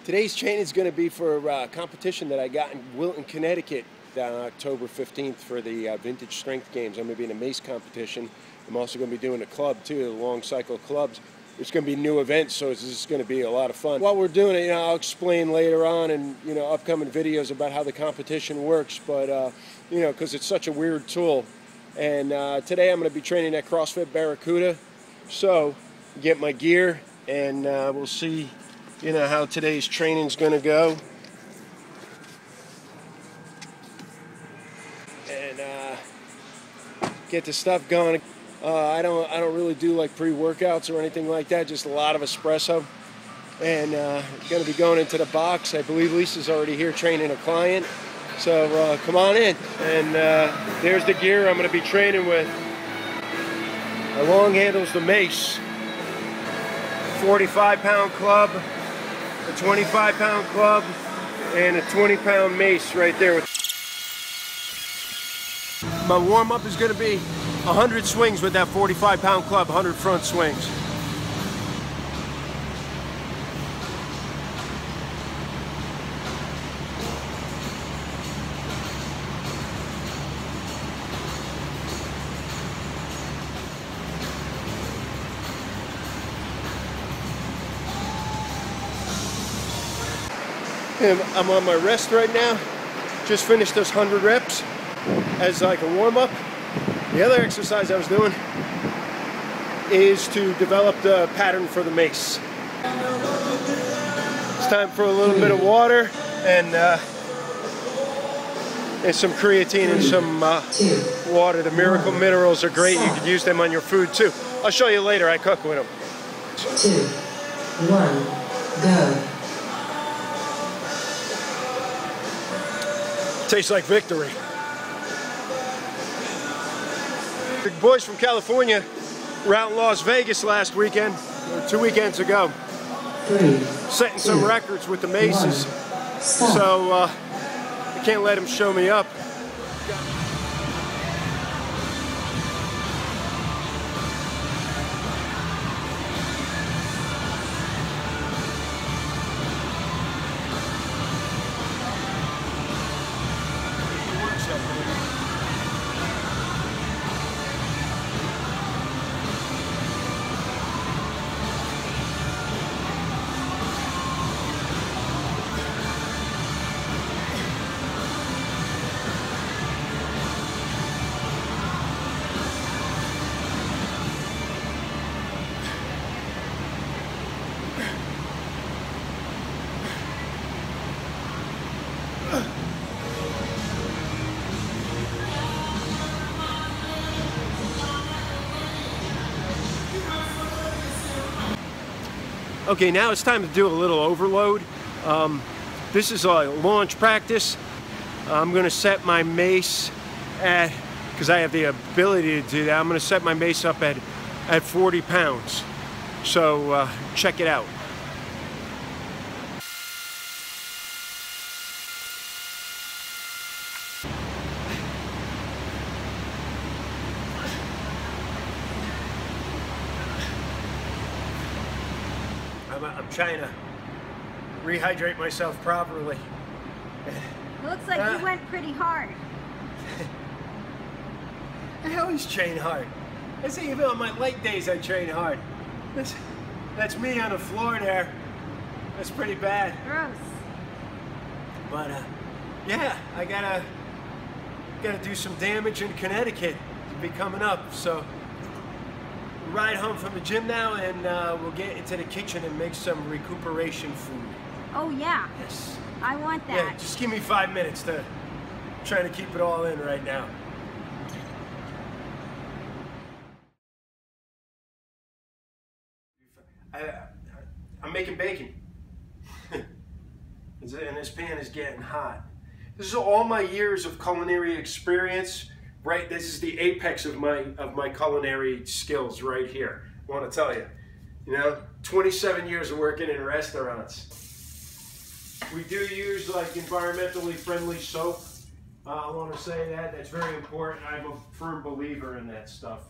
Today's training is going to be for a competition that I got in Wilton, Connecticut on October 15th for the Vintage Strength Games. I'm going to be in a Mace competition. I'm also going to be doing a club too, the long cycle clubs. It's going to be new events, so this is going to be a lot of fun. While we're doing it, I'll explain later on in upcoming videos about how the competition works. But because it's such a weird tool. And today I'm going to be training at CrossFit Barracuda. So get my gear, and we'll see how today's training's going to go. And get the stuff going. I don't really do like pre-workouts or anything like that, just a lot of espresso. And going to be going into the box. I believe Lisa's already here training a client. So come on in. And there's the gear I'm going to be training with. My long handle's the Mace. 45-pound club, a 25-pound club, and a 20-pound Mace right there. My warm-up is going to be 100 swings with that 45-pound club, 100 front swings. And I'm on my rest right now. Just finished those 100 reps as like a warm-up. The other exercise I was doing is to develop the pattern for the Mace. It's time for a little bit of water and some creatine and some water. The Miracle Minerals are great. You could use them on your food too. I'll show you later. I cook with them. 2, 1, go. Tastes like victory. The boys from California were out in Las Vegas last weekend, or 2 weekends ago, setting some records with the Maces. So I can't let them show me up. Okay, now it's time to do a little overload. This is a launch practice. I'm going to set my Mace at, because I have the ability to do that, I'm going to set my Mace up at 40 pounds. So check it out. I'm trying to rehydrate myself properly. It looks like you went pretty hard. I always train hard. I say even on my light days I train hard. That's me on the floor there. That's pretty bad. Gross. But yeah, I gotta do some damage in Connecticut to be coming up. So ride home from the gym now, and we'll get into the kitchen and make some recuperation food. Oh yeah. Yes. I want that. Yeah, just give me 5 minutes to try to keep it all in right now. I'm making bacon. And this pan is getting hot. This is all my years of culinary experience. Right, this is the apex of my culinary skills right here. I want to tell you, 27 years of working in restaurants. We do use like environmentally friendly soap. I want to say that's very important. I'm a firm believer in that stuff.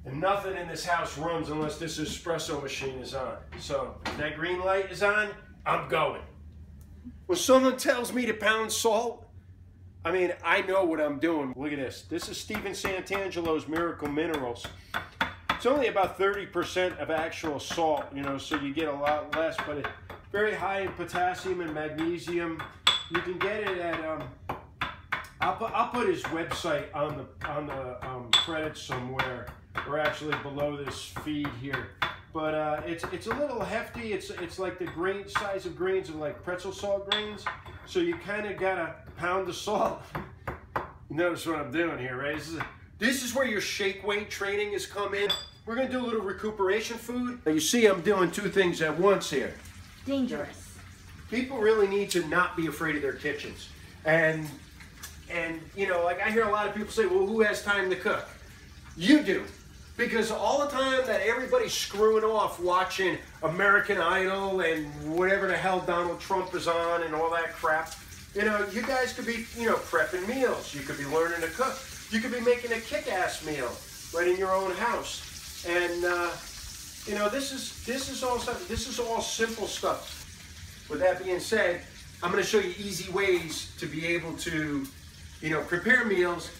And nothing in this house runs unless this espresso machine is on. So if that green light is on, I'm going. When someone tells me to pound salt, I mean, I know what I'm doing. Look at this. This is Stephen Santangelo's Miracle Minerals. It's only about 30% of actual salt, you know, so you get a lot less, but it's very high in potassium and magnesium. You can get it at, I'll put his website on the credits somewhere, or actually below this feed here. But it's a little hefty. It's like the grain size of grains of like pretzel salt grains. So you kind of gotta pound the salt. You notice what I'm doing here, right? This is where your shake weight training has come in. We're gonna do a little recuperation food. Now you see I'm doing two things at once here. Dangerous. People really need to not be afraid of their kitchens. And you know, like I hear a lot of people say, well, who has time to cook? You do. Because all the time that everybody's screwing off watching American Idol and whatever the hell Donald Trump is on and all that crap, you know, you guys could be, you know, prepping meals. You could be learning to cook. You could be making a kick-ass meal right in your own house. And, you know, this is all simple stuff. With that being said, I'm going to show you easy ways to be able to, you know, prepare meals.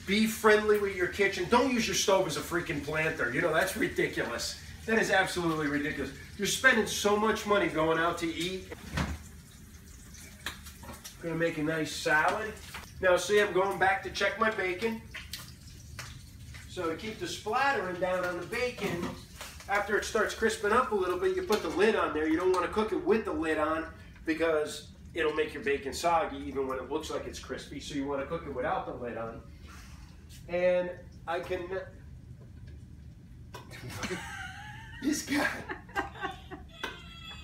Be friendly with your kitchen. Don't use your stove as a freaking planter. You know, that's ridiculous. That is absolutely ridiculous. You're spending so much money going out to eat. Gonna make a nice salad. Now see, I'm going back to check my bacon. So to keep the splattering down on the bacon, after it starts crisping up a little bit, you put the lid on there. You don't want to cook it with the lid on because it'll make your bacon soggy even when it looks like it's crispy. So you want to cook it without the lid on. And I can, this guy,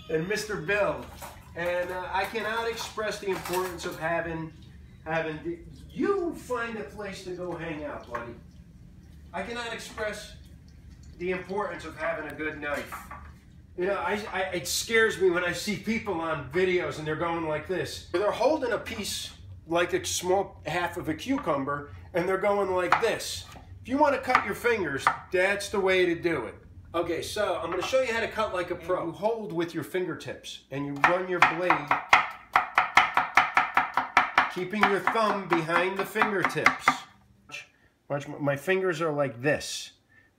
and Mr. Bill, and I cannot express the importance of having, you find a place to go hang out, buddy. I cannot express the importance of having a good knife. You know, it scares me when I see people on videos and they're going like this. They're holding a piece like a small half of a cucumber, and they're going like this. If you want to cut your fingers, that's the way to do it. Okay, so I'm going to show you how to cut like a pro. You hold with your fingertips, and you run your blade, keeping your thumb behind the fingertips. Watch, my fingers are like this.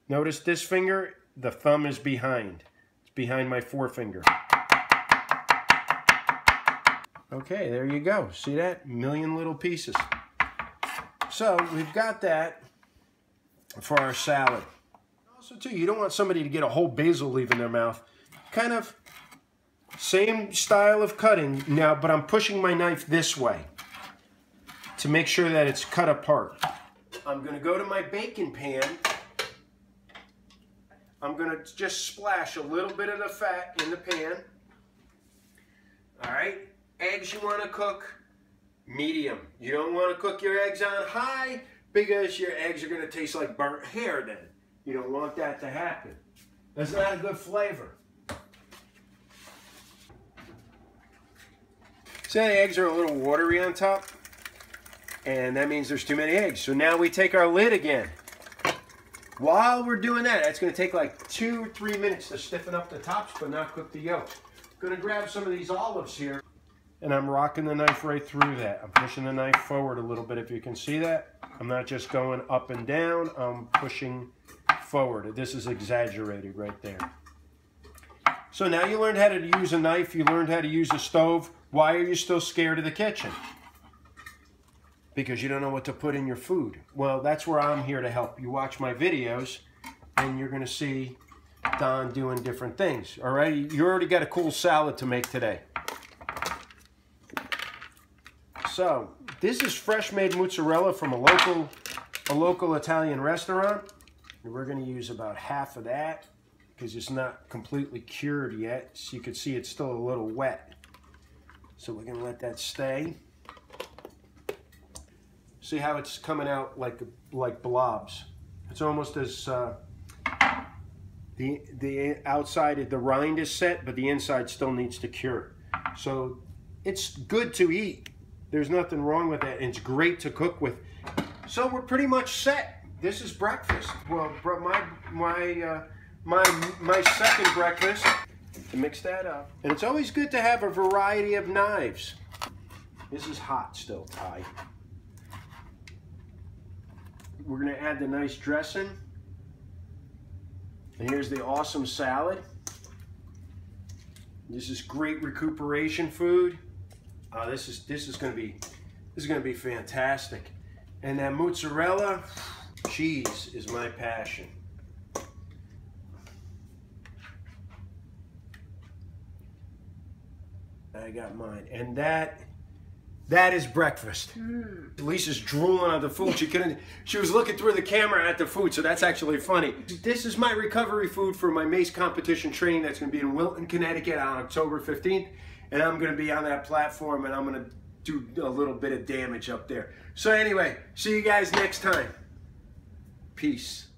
Notice this finger, the thumb is behind. It's behind my forefinger. Okay, there you go. See that? A million little pieces. So we've got that for our salad. Also too, you don't want somebody to get a whole basil leaf in their mouth. Kind of same style of cutting now, but I'm pushing my knife this way to make sure that it's cut apart. I'm going to go to my bacon pan. I'm going to just splash a little bit of the fat in the pan. All right. Eggs you want to cook medium. You don't want to cook your eggs on high because your eggs are going to taste like burnt hair then. You don't want that to happen. That's not a good flavor. So the eggs are a little watery on top, and that means there's too many eggs. So now we take our lid again. While we're doing that, it's going to take like 2 or 3 minutes to stiffen up the tops but not cook the yolks. I'm going to grab some of these olives here. And I'm rocking the knife right through that. I'm pushing the knife forward a little bit, if you can see that. I'm not just going up and down, I'm pushing forward. This is exaggerated right there. So now you learned how to use a knife, you learned how to use a stove. Why are you still scared of the kitchen? Because you don't know what to put in your food. Well, that's where I'm here to help. You watch my videos, and you're gonna see Don doing different things, all right? You already got a cool salad to make today. So, this is fresh made mozzarella from a local Italian restaurant. And we're going to use about half of that because it's not completely cured yet. So you can see it's still a little wet. So we're going to let that stay. See how it's coming out like blobs. It's almost as the outside, the rind is set, but the inside still needs to cure. So it's good to eat. There's nothing wrong with that. It's great to cook with. So we're pretty much set. This is breakfast. Well, my second breakfast and mix that up. And it's always good to have a variety of knives. This is hot still, Ty. We're gonna add the nice dressing. And here's the awesome salad. This is great recuperation food. This is gonna be fantastic. And that mozzarella cheese is my passion. I got mine, and that is breakfast. Lisa's drooling on the food. She was looking through the camera at the food, so that's actually funny. This is my recovery food for my Mace competition training that's going to be in Wilton, Connecticut on October 15th, and I'm going to be on that platform, and I'm going to do a little bit of damage up there. So anyway, see you guys next time. Peace.